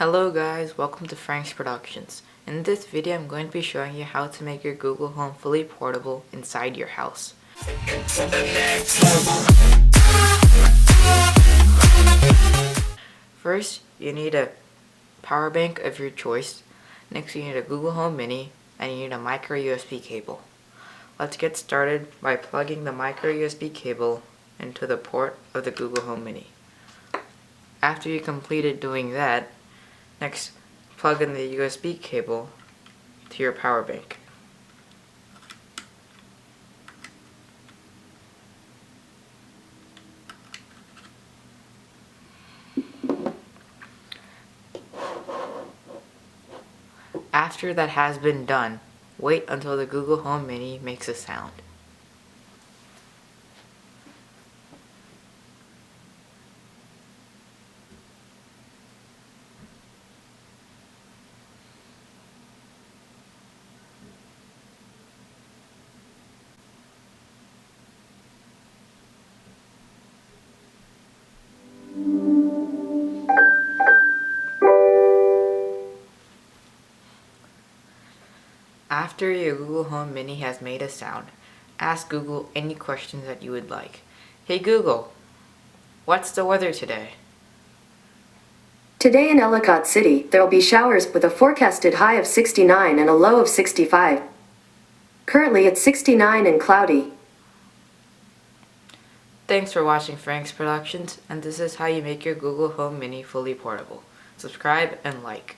Hello guys, welcome to Frank's Productions. In this video I'm going to be showing you how to make your Google Home fully portable inside your house. First, you need a power bank of your choice. Next, you need a Google Home Mini, and you need a micro USB cable. Let's get started by plugging the micro USB cable into the port of the Google Home Mini. After you completed doing that, next plug in the USB cable to your power bank. After that has been done, wait until the Google Home Mini makes a sound. After your Google Home Mini has made a sound, ask Google any questions that you would like. Hey Google, what's the weather today? Today in Ellicott City, there will be showers with a forecasted high of 69 and a low of 65. Currently it's 69 and cloudy. Thanks for watching Frank's Productions, and this is how you make your Google Home Mini fully portable. Subscribe and like.